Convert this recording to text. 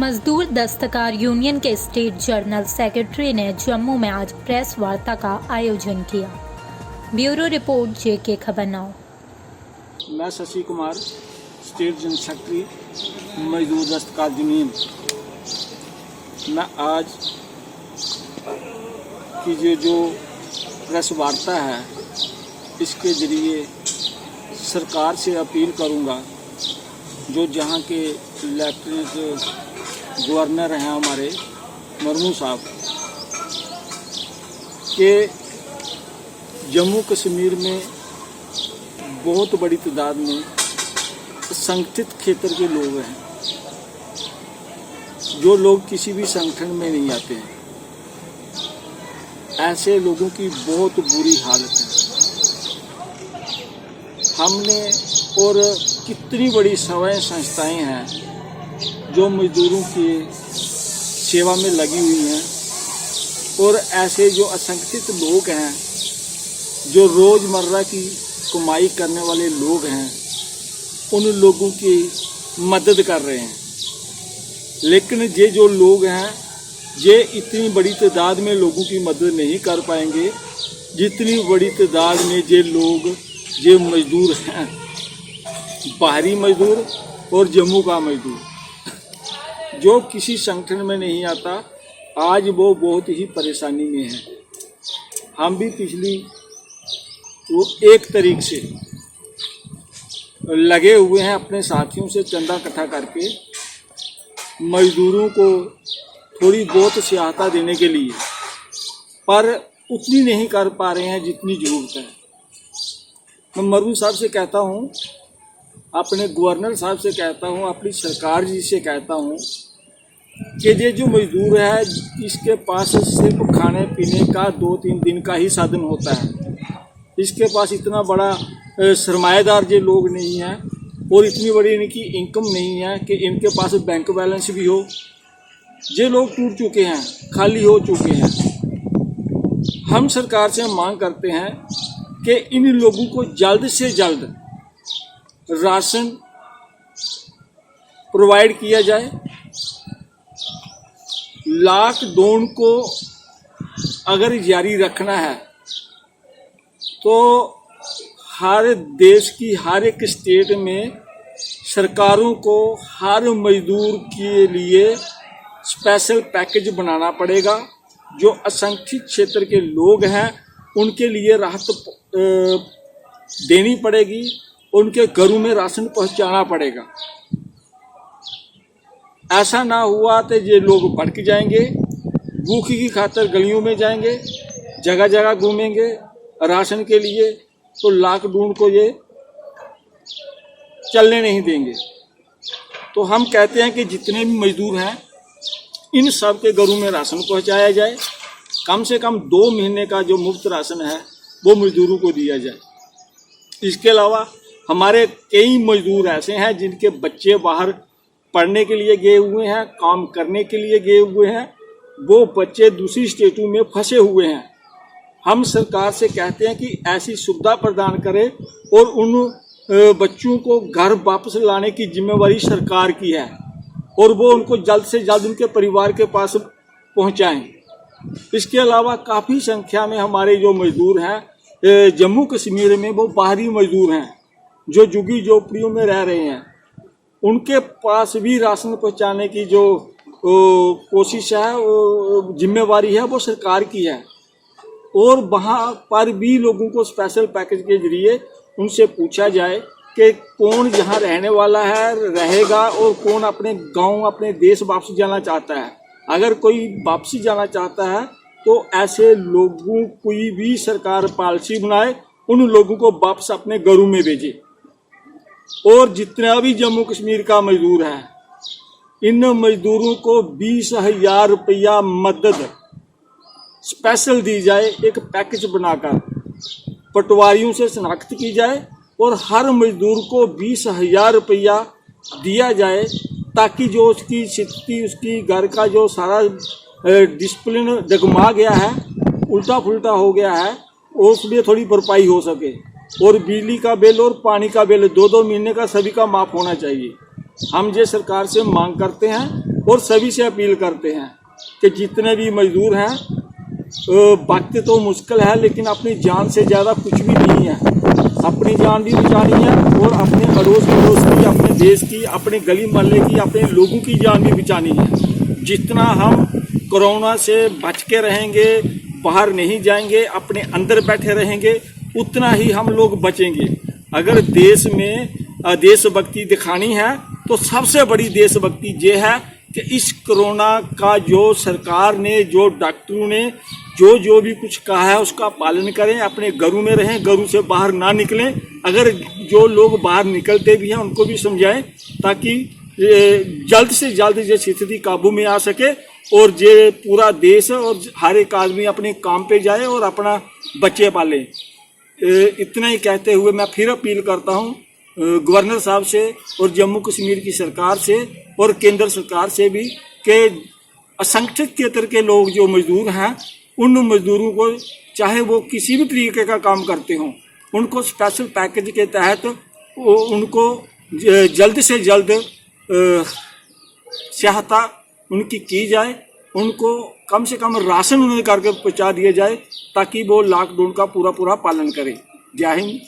मजदूर दस्तकार यूनियन के state general secretary ने जम्मू में आज प्रेस वार्ता का आयोजन किया। ब्यूरो रिपोर्ट JK खबर नाउ। मैं Shashi Kumar, state general secretary मजदूर दस्तकार यूनियन। मैं आज की जो प्रेस वार्ता है इसके ज़रिए सरकार से अपील करूंगा, जो जहां के लेफ्टिनेंट गवर्नर हैं हमारे मुर्मू साहब, के जम्मू कश्मीर में बहुत बड़ी तादाद में संगठित क्षेत्र के लोग हैं, जो लोग किसी भी संगठन में नहीं आते हैं। ऐसे लोगों की बहुत बुरी हालत है। हमने और कितनी बड़ी सेवाएं संस्थाएं हैं जो मजदूरों की सेवा में लगी हुई हैं, और ऐसे जो असंगठित लोग हैं, जो रोज़मर्रा की कमाई करने वाले लोग हैं, उन लोगों की मदद कर रहे हैं। लेकिन ये जो लोग हैं, ये इतनी बड़ी तादाद में लोगों की मदद नहीं कर पाएंगे जितनी बड़ी तादाद में ये लोग, ये मजदूर हैं, बाहरी मजदूर और जम्मू का मजदूर, जो किसी संगठन में नहीं आता। आज वो बहुत ही परेशानी में है। हम भी पिछली एक तारीख से लगे हुए हैं अपने साथियों से चंदा इकट्ठा करके मजदूरों को थोड़ी बहुत सहायता देने के लिए, पर उतनी नहीं कर पा रहे हैं जितनी ज़रूरत है। मैं मुर्मू साहब से कहता हूँ, अपने गवर्नर साहब से कहता हूँ, अपनी सरकार जी से कहता हूँ कि ये जो मजदूर है, इसके पास सिर्फ खाने पीने का 2-3 दिन का ही साधन होता है। इसके पास इतना बड़ा सरमाएदार ये लोग नहीं हैं, और इतनी बड़ी इनकी इनकम नहीं है कि इनके पास बैंक बैलेंस भी हो। ये लोग टूट चुके हैं, खाली हो चुके हैं। हम सरकार से मांग करते हैं कि इन लोगों को जल्द से जल्द राशन प्रोवाइड किया जाए। लॉकडाउन को अगर जारी रखना है तो हर देश की हर एक स्टेट में सरकारों को हर मजदूर के लिए स्पेशल पैकेज बनाना पड़ेगा। जो असंगठित क्षेत्र के लोग हैं उनके लिए राहत देनी पड़ेगी, उनके घरों में राशन पहुंचाना पड़ेगा। ऐसा ना हुआ तो ये लोग भटक जाएंगे, भूख की खातिर गलियों में जाएंगे, जगह जगह घूमेंगे राशन के लिए, तो लॉकडाउन को ये चलने नहीं देंगे। तो हम कहते हैं कि जितने भी मजदूर हैं, इन सब के घरों में राशन पहुंचाया जाए। कम से कम 2 महीने का जो मुफ्त राशन है वो मजदूरों को दिया जाए। इसके अलावा हमारे कई मजदूर ऐसे हैं जिनके बच्चे बाहर पढ़ने के लिए गए हुए हैं, काम करने के लिए गए हुए हैं, वो बच्चे दूसरी स्टेटों में फंसे हुए हैं। हम सरकार से कहते हैं कि ऐसी सुविधा प्रदान करें और उन बच्चों को घर वापस लाने की जिम्मेवारी सरकार की है, और वो उनको जल्द से जल्द उनके परिवार के पास पहुंचाएं। इसके अलावा काफ़ी संख्या में हमारे जो मजदूर हैं जम्मू कश्मीर में, वो बाहरी मजदूर हैं जो झुग्गी झोपड़ियों में रह रहे हैं। उनके पास भी राशन पहुंचाने की जो कोशिश है, जिम्मेवारी है, वो सरकार की है। और वहाँ पर भी लोगों को स्पेशल पैकेज के जरिए उनसे पूछा जाए कि कौन यहाँ रहने वाला है, रहेगा, और कौन अपने गांव, अपने देश वापस जाना चाहता है। अगर कोई वापसी जाना चाहता है तो ऐसे लोगों कोई भी सरकार पॉलिसी बनाए, उन लोगों को वापस अपने घरों में भेजे। और जितना भी जम्मू कश्मीर का मजदूर है, इन मजदूरों को 20,000 रुपया मदद स्पेशल दी जाए। एक पैकेज बनाकर पटवारियों से शनाख्त की जाए और हर मजदूर को 20,000 रुपया दिया जाए, ताकि जो उसकी स्थिति, उसकी घर का जो सारा डिसिप्लिन डगमा गया है, उल्टा पुल्टा हो गया है, उसमें थोड़ी भरपाई हो सके। और बिजली का बिल और पानी का बिल 2-2 महीने का सभी का माफ़ होना चाहिए। हम ये सरकार से मांग करते हैं और सभी से अपील करते हैं कि जितने भी मजदूर हैं, वक्त तो मुश्किल है लेकिन अपनी जान से ज़्यादा कुछ भी नहीं है। अपनी जान भी बचानी है और अपने अड़ोस पड़ोस की, अपने देश की, अपने गली मोहल्ले की, अपने लोगों की जान भी बचानी है। जितना हम कोरोना से बच के रहेंगे, बाहर नहीं जाएंगे, अपने अंदर बैठे रहेंगे, उतना ही हम लोग बचेंगे। अगर देश में देशभक्ति दिखानी है तो सबसे बड़ी देशभक्ति ये है कि इस कोरोना का जो सरकार ने, जो डॉक्टरों ने जो भी कुछ कहा है उसका पालन करें, अपने घरों में रहें, घरों से बाहर ना निकलें। अगर जो लोग बाहर निकलते भी हैं उनको भी समझाएं ताकि जल्द से जल्द ये स्थिति काबू में आ सके और ये पूरा देश और हर एक आदमी अपने काम पे जाए और अपना बच्चे पाले। इतना ही कहते हुए मैं फिर अपील करता हूँ गवर्नर साहब से और जम्मू कश्मीर की सरकार से और केंद्र सरकार से भी कि असंगठित क्षेत्र के लोग जो मजदूर हैं, उन मजदूरों को चाहे वो किसी भी तरीके का काम करते हों, उनको स्पेशल पैकेज के तहत उनको जल्द से जल्द सहायता उनकी की जाए। उनको कम से कम राशन उन्हें करके पहुँचा दिया जाए ताकि वो लॉकडाउन का पूरा पालन करें। जय हिंद,